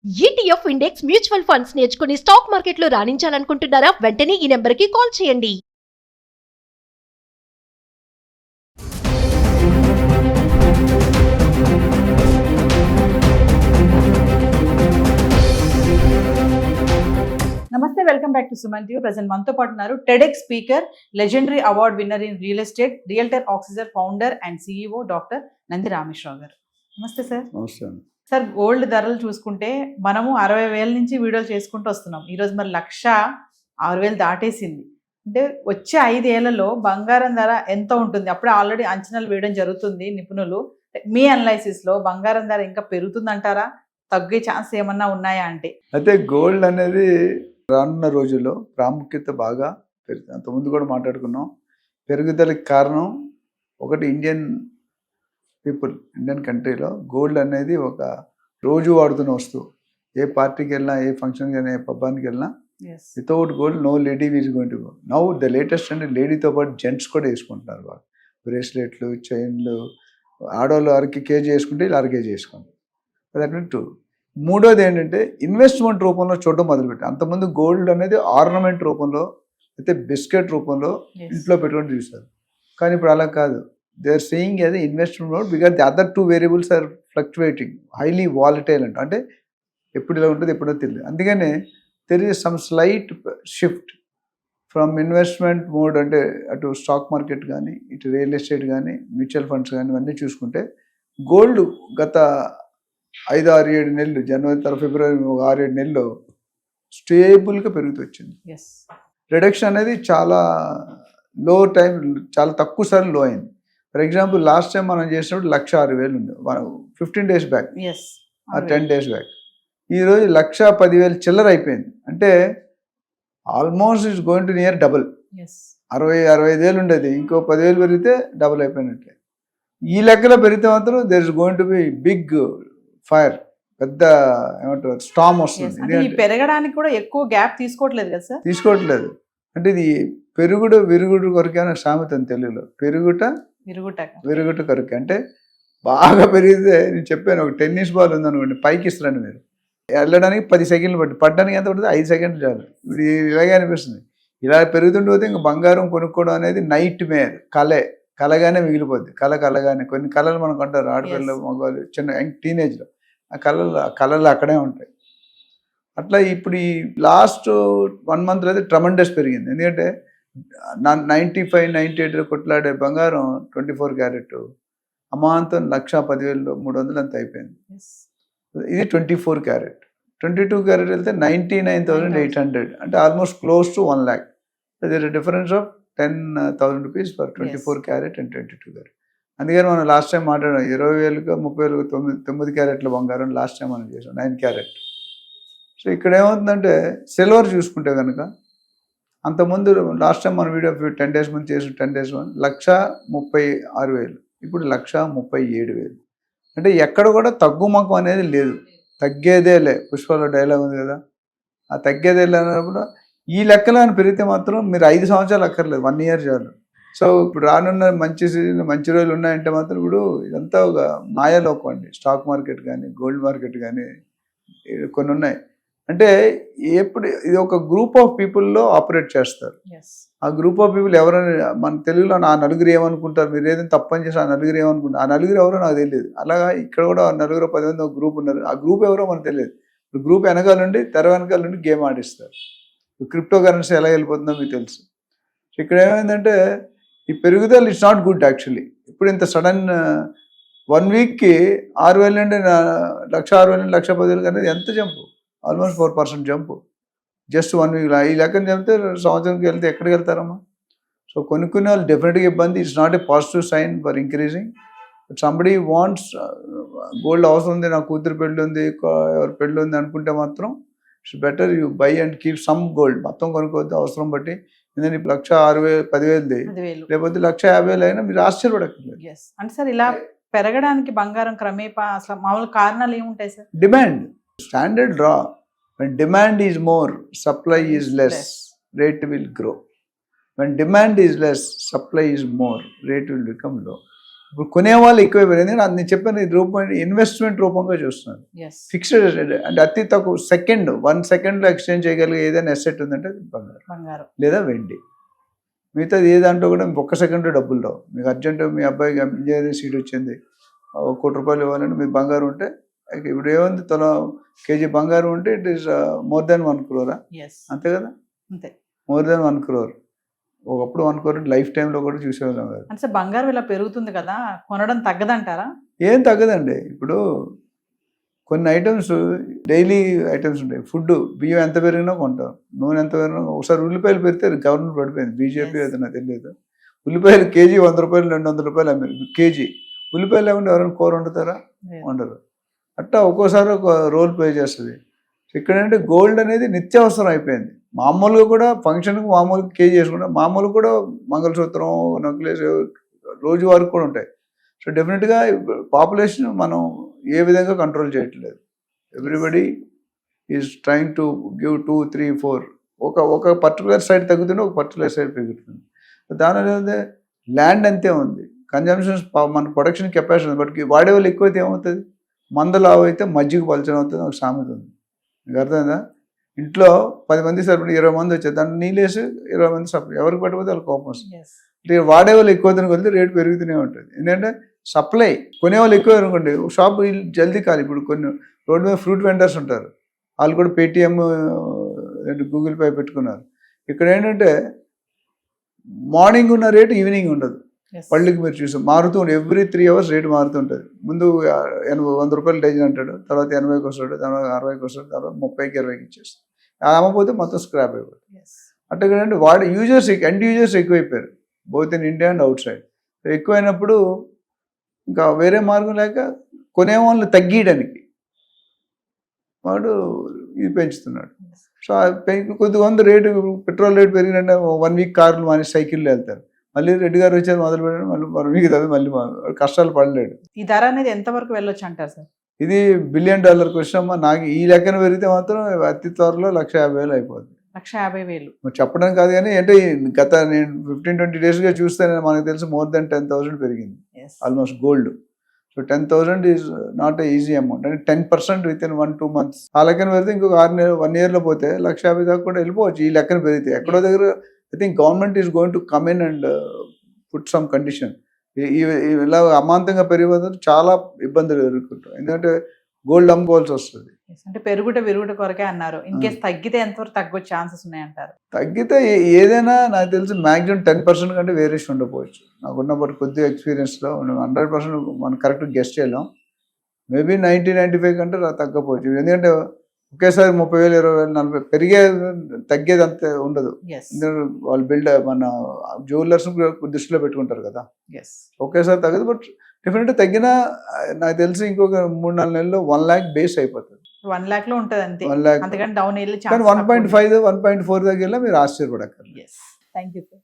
ETF index mutual funds నేర్చుకుని stock మార్కెట్లో రాణించాలనుకుంటున్నారా? వెంటనే ఈ నెంబర్కి కాల్ చేయండి. నమస్తే, welcome back to Suman TV. Present మనతో పాటు ఉన్నారు TEDx speaker, legendary award winner in real estate, realtor oxygen founder and CEO doctor Nandi Rameshwar Rao గారు. నమస్తే సార్. నమస్తే. సార్, గోల్డ్ ధరలు చూసుకుంటే మనము 60,000 నుంచి వీడియోలు చేసుకుంటూ వస్తున్నాం. ఈరోజు మరి 1,06,000 దాటేసింది. అంటే వచ్చే 5 ఏళ్లలో బంగారం ధర ఎంత ఉంటుంది? అప్పుడే ఆల్రెడీ అంచనాలు వేయడం జరుగుతుంది నిపుణులు. మీ అనలైసిస్లో బంగారం ధర ఇంకా పెరుగుతుందంటారా, తగ్గే ఛాన్స్ ఏమన్నా ఉన్నాయా అంటే? అయితే గోల్డ్ అనేది రానున్న రోజుల్లో ప్రాముఖ్యత బాగా పెరుగుతుంది. అంతకుముందు కూడా మాట్లాడుకున్నాం. పెరుగుదలకి కారణం ఒకటి, ఇండియన్ కంట్రీలో గోల్డ్ అనేది ఒక రోజు వాడుతున్న వస్తువు. ఏ పార్టీకి వెళ్ళినా, ఏ ఫంక్షన్కి వెళ్ళినా, ఏ పబ్బానికి వెళ్ళినా without gold no lady is going to go. Now the latest అంటే లేడీతో పాటు జెంట్స్ కూడా వేసుకుంటున్నారు. వాళ్ళు బ్రేస్లెట్లు, చైన్లు, ఆడవాళ్ళు కేజీ వేసుకుంటే ఇలా కేజీ వేసుకుంటారు. That mean 2. మూడోది ఏంటంటే ఇన్వెస్ట్మెంట్ రూపంలో చూడడం మొదలుపెట్టారు. అంతకుముందు గోల్డ్ అనేది ఆర్నమెంట్ రూపంలో, అయితే బిస్కెట్ రూపంలో ఇంట్లో పెట్టుకొని చూస్తారు. కానీ ఇప్పుడు అలా కాదు. They are saying as investment mode because the other 2 variables are fluctuating, highly volatile అంటే ఎప్పుడు ఇలా ఉంటుంది ఎప్పుడో తెలియదు. అందుకనే there is some slight shift from investment mode, అంటే అటు స్టాక్ మార్కెట్ కానీ, ఇటు రియల్ ఎస్టేట్ కానీ, మ్యూచువల్ ఫండ్స్ కానీ ఇవన్నీ చూసుకుంటే గోల్డ్ గత 5-6-7 నెలలు, జనవరి తర్వాత ఫిబ్రవరి 6-7 నెలలు స్టేబుల్గా పెరుగుతూ వచ్చింది. రిడక్షన్ అనేది చాలా లో టైం, చాలా తక్కువ సార్లు లో అయింది. ఫర్ ఎగ్జాంపుల్ లాస్ట్ టైం మనం చేసినప్పుడు 1,06,000 ఉంది 15 days బ్యాక్, 10 days బ్యాక్. ఈరోజు 1,10,000 చిల్లర అయిపోయింది. అంటే almost it's going to near double. 60,000-65,000 ఉండేది, ఇంకో 10,000 పెరిగితే డబుల్ అయిపోయినట్లే. ఈ లెక్కలో పెరిగితే మాత్రం there is going to be big fire, పెద్ద ఏమంటారు స్టామ్ వస్తుంది. పెరగడానికి కూడా ఎక్కువ గ్యాప్ తీసుకోవట్లేదు కదా సార్? తీసుకోవట్లేదు. అంటే ఇది పెరుగుడు విరుగుడు కొరకే అనే సామెత తెలుగులో. పెరుగుట విరుగుట కొరకే. అంటే బాగా పెరిగితే, నేను చెప్పాను, ఒక టెన్నిస్ బాల్ ఉందనుకోండి, పైకి ఇస్తారండి మీరు, వెళ్ళడానికి 10 సెకండ్లు పట్టి, పట్టడానికి ఎంత పడుతుంది? 5 సెకండ్లు చాలు. ఇప్పుడు ఇలాగే అనిపిస్తుంది. ఇలా పెరుగుతుంటే ఇంకా బంగారం కొనుక్కోవడం అనేది నైట్ మేర్, కలగానే మిగిలిపోద్ది. కలగానే కొన్ని కళలు మనకు అంటారు, ఆడపిల్లలు, మగవాళ్ళు, చిన్న టీనేజ్లో ఆ కళలు అక్కడే ఉంటాయి. అట్లా ఇప్పుడు ఈ లాస్ట్ 1 month అయితే ట్రమండస్ పెరిగింది. ఎందుకంటే 95-98 కొట్లాడే బంగారం 24 క్యారెట్ అమాంతం 1,10,300 అంత అయిపోయింది. ఇది 24 క్యారెట్. 22 క్యారెట్ వెళ్తే 99,800, అంటే almost close to 1 lakh. There difference of 10,000 rupees for 24 carat and 22 carat. అందుకని మనం లాస్ట్ టైం మాట్లాడాం 20,000కు 30,000 9 క్యారెట్ల బంగారం లాస్ట్ టైం మనం చేసాం, 9 క్యారెట్. సో ఇక్కడ ఏమవుతుందంటే సిల్వర్ చూసుకుంటే కనుక, అంతకుముందు లాస్ట్ టైం మన వీడియో 10 days ముందు చేసిన 10 days 1,36,000, ఇప్పుడు 1,37,000. అంటే ఎక్కడ కూడా తగ్గుముఖం అనేది లేదు, తగ్గేదేలే. పుష్పలో డైలాగ్ ఉంది కదా, ఆ తగ్గేదేలే అన్నప్పుడు ఈ లెక్కలో పెరిగితే మాత్రం మీరు 5 సంవత్సరాలు అక్కర్లేదు, 1 year చాలు. సో ఇప్పుడు రానున్న మంచి సీజన్, మంచి రోజులు ఉన్నాయంటే మాత్రం ఇప్పుడు ఇదంతా ఒక మాయాలోకం అండి. స్టాక్ మార్కెట్ కానీ, గోల్డ్ మార్కెట్ కానీ కొన్ని ఉన్నాయి. అంటే ఎప్పుడు ఇది ఒక గ్రూప్ ఆఫ్ పీపుల్లో ఆపరేట్ చేస్తారు. ఆ గ్రూప్ ఆఫ్ పీపుల్ ఎవరైనా, మన తెలుగులో ఆ నలుగురు ఏమనుకుంటారు, మీరు ఏదైనా తప్పని చేసి ఆ నలుగురు ఏమనుకుంటారు, ఆ నలుగురు ఎవరో నాకు తెలియదు. అలాగా ఇక్కడ కూడా 9-10 మంది ఒక గ్రూప్ ఉన్నారు. ఆ గ్రూప్ ఎవరో మనకు తెలియదు. ఇప్పుడు గ్రూప్ వెనకాల నుండి, తెర వెనకాల నుండి గేమ్ ఆడిస్తారు. క్రిప్టో కరెన్సీ ఎలా వెళ్ళిపోతుందో మీకు తెలుసు. ఇక్కడ ఏమైందంటే ఈ పెరుగుదల ఇట్స్ నాట్ గుడ్ యాక్చువల్లీ. ఇప్పుడు ఇంత సడన్ 1 weekకి 6,000 నుండి 1,06,000 నుండి 1,10,000 అనేది ఎంత jump? Almost 4% jump just 1 week. ఈ లెక్కన చెప్తే సంవత్సరంకి వెళ్తే ఎక్కడికి వెళ్తారమ్మా? సో కొనుక్కునే వాళ్ళు డెఫినెట్గా ఇబ్బంది. It's not a positive sign for increasing. But somebody wants gold అవసరం ఉంది, నా కూతురు పెళ్ళి ఉంది, ఎవరి పెళ్ళి ఉంది అనుకుంటే మాత్రం it's better you by and keep some gold. మొత్తం కొనుక్కోవద్దు, అవసరం బట్టి. ఎందుకంటే 1,06,000 10,000 లేకపోతే 1,50,000 అయినా మీరు ఆశ్చర్యపడక్కర్లేదు. అంటే సార్, ఇలా పెరగడానికి బంగారం క్రమేపా అసలు మామూలు కారణాలు ఏముంటాయి సార్? డిమాండ్, స్టాండర్డ్ రా. When demand is more, supply is less, rate will grow. When demand is less, supply is more, rate will become low. ఇప్పుడు కొనేవాళ్ళు ఎక్కువైపోయారు. ఎందుకంటే నేను చెప్పాను ఈ రూపం ఇన్వెస్ట్మెంట్ రూపంగా చూస్తున్నారు. ఎస్ ఫిక్స్డ్ అంటే అతి తక్కువ సెకండ్ 1 సెకండ్లో ఎక్స్చేంజ్ చేయగలిగే ఏదైనా అసెట్ ఉందంటే అది బంగారం బంగారం. లేదా వెండి. మిగతాది ఏ దాంట్లో కూడా ఒక్క సెకండ్లో డబ్బులు రావు. మీకు అర్జెంట్ మీ అబ్బాయికి ఇంజనీరింగ్ సీట్ వచ్చింది, ₹1,00,00,000 ఇవ్వాలంటే మీ బంగారం ఉంటే ఇప్పుడు ఏముంది కేజీ బంగారం ఉంటే it is more than 1 crore. Yes అంతే కదా, అంతే. More than 1 crore. ఒకప్పుడు 1 crore లైఫ్ టైంలో కూడా చూసేవాళ్ళం కదా. అంటే బంగారం ఇలా పెరుగుతుంది కదా, కొనడం తగ్గదంటారా? ఏం తగ్గదండి. ఇప్పుడు కొన్ని ఐటమ్స్ డైలీ ఐటమ్స్ ఉంటాయి. ఫుడ్ బియ్యం ఎంత పెరిగినా కొంటాం, నూనె ఎంత పెరిగినా. ఒకసారి ఉల్లిపాయలు పెడితే గవర్నమెంట్ పడిపోయింది, బీజేపీ అయితే నాకు తెలియదు. ఉల్లిపాయలు కేజీ ₹100 ₹200 అమ్మారు కేజీ. ఉల్లిపాయలు లేకుండా ఎవరైనా కూర వండుతారా? వండరు. అట్టా ఒక్కోసారి ఒక రోల్ ప్లే చేస్తుంది. ఇక్కడ ఏంటంటే గోల్డ్ అనేది నిత్యావసరం అయిపోయింది. మామూలుగా కూడా ఫంక్షన్కి మామూలుగా కేజీ చేసుకుంటాం, మామూలుగా కూడా మంగళసూత్రం నెక్లెస్ రోజువారికి కూడా ఉంటాయి. సో డెఫినెట్గా పాపులేషన్ మనం ఏ విధంగా కంట్రోల్ చేయట్లేదు. Everybody is trying to give 2, 3, 4. ఒక పర్టికులర్ సైడ్ తగ్గుతుంటే ఒక పర్టికులర్ సైడ్ పెరుగుతుంది. దానివల్ల ఏంటంటే ల్యాండ్ అంతే ఉంది, కన్జంప్షన్ మన ప్రొడక్షన్ కెపాసిటీ ఉంది. బట్ వాడే వాళ్ళు ఎక్కువైతే ఏమవుతుంది, మందలు అయితే మజ్జిగ పలచడం అవుతుంది. ఒక సామెత ఉంది, మీకు అర్థమైందా? ఇంట్లో 10 మంది సరిపడి 20 మంది వచ్చారు, దాన్ని నీళ్ళేసి 20 మంది సరిపడి ఎవరికి పట్టిపోతే వాళ్ళకి కోపం వస్తుంది. అంటే వాడే వాళ్ళు ఎక్కువ కొద్ది రేటు పెరుగుతూనే ఉంటుంది. ఎందుకంటే సప్లై కొనేవాళ్ళు ఎక్కువ అనుకోండి, షాప్ జల్దీ కాదు. ఇప్పుడు కొన్ని రోడ్డు మీద ఫ్రూట్ వెండర్స్ ఉంటారు, వాళ్ళు కూడా పేటిఎం గూగుల్ పే పెట్టుకున్నారు. ఇక్కడ ఏంటంటే మార్నింగ్ ఉన్న రేటు ఈవినింగ్ ఉండదు. పళ్ళకి మీరు చూసాం మారుతూ ఉంటుంది, ఎవ్రీ 3 hours రేటు మారుతూ ఉంటుంది. ముందు ₹100 డజన్ అంటాడు, తర్వాత 80కి వస్తాడు, తర్వాత 60కి వస్తాడు, తర్వాత 30కి 20కి ఇచ్చేస్తాడు. అమ్మకపోతే మొత్తం స్క్రాప్ అయిపోతుంది. అంటే ఏంటంటే ఎండ్ యూజర్స్ ఎక్కువైపోయారు, both in India and outside. ఎక్కువైనప్పుడు ఇంకా వేరే మార్గం లేక కొనేవాళ్ళు తగ్గియడానికి వాడు ఇది పెంచుతున్నాడు. సో కొద్దిగా రేటు పెట్రోల్ రేటు పెరిగినంటే 1 week కార్లు మానేసి సైకిల్లో వెళ్తారు. మళ్ళీ రెడ్డి గారు వచ్చేది మొదలు పెట్టాడు, మళ్ళీ 1 week తర్వాత మళ్ళీ కష్టాలు పడలేడు. ఈ ధర అనేది ఎంతవరకు వెళ్ళొచ్చు అంటారు సార్? ఇది $1 billion క్వశ్చన్ అమ్మా. నాకు ఈ లెక్కన పెరిగితే మాత్రం అతి త్వరలో 1,50,000 అయిపోతుంది. 1,50,000 చెప్పడం కాదు కానీ, అంటే గత నేను 15-20 daysగా చూస్తే మనకు తెలిసి మోర్ దెన్ 10,000 పెరిగింది almost gold. So 10,000 is not a easy amount. అంటే 10% విత్ ఇన్ 1-2 months. ఆ లెక్కన పెడితే ఇంకొక 1 yearలో పోతే 1,50,000 దాకా కూడా వెళ్ళిపోవచ్చు ఈ లెక్కన పెరిగితే. ఎక్కడో దగ్గర I think government is going to come in and put some condition. ఇలా అమాంతంగా పెరిగిపోతే చాలా ఇబ్బందులు ఎదుర్కొంటాం, ఎందుకంటే గోల్డ్ అమ్ముకోవాల్సి వస్తుంది. అంటే విరుగుట కొరకే అన్నారు. ఇన్ కేసు తగ్గితే ఎంతవరకు తగ్గొచ్చే ఛాన్సెస్ ఉన్నాయంటారు? తగ్గితే ఏదైనా నాకు తెలిసి మ్యాక్సిమం 10% కంటే వేరియేషన్ ఉండకపోవచ్చు. నాకున్నప్పటి కొద్దిగా ఎక్స్పీరియన్స్లో 100% మనం కరెక్ట్ గెస్ట్ చేయలేం. మేబీ 90-95 కంటే తగ్గపోవచ్చు. ఎందుకంటే ఒకేసారి 30,000, 20,000, 40,000 తగ్గేది అంతే ఉండదు. ఎందుకంటే వాళ్ళు మన జ్యువెలర్స్ దృష్టిలో పెట్టుకుంటారు కదా, ఒకేసారి తగ్గదు. బట్ డెఫినెట్గా తగ్గినా నాకు తెలిసి ఇంకొక 3-4 నెలల్లో 1 lakh బేస్ అయిపోతుంది. 1 lakh లో ఉంటుంది అంతే, 1 lakh. అంతకంటే డౌన్ వెళ్ళి 1.5, 1.4 దగ్గర మీరు ఆశ్చర్యపడక్కర్లేదు. Thank you sir.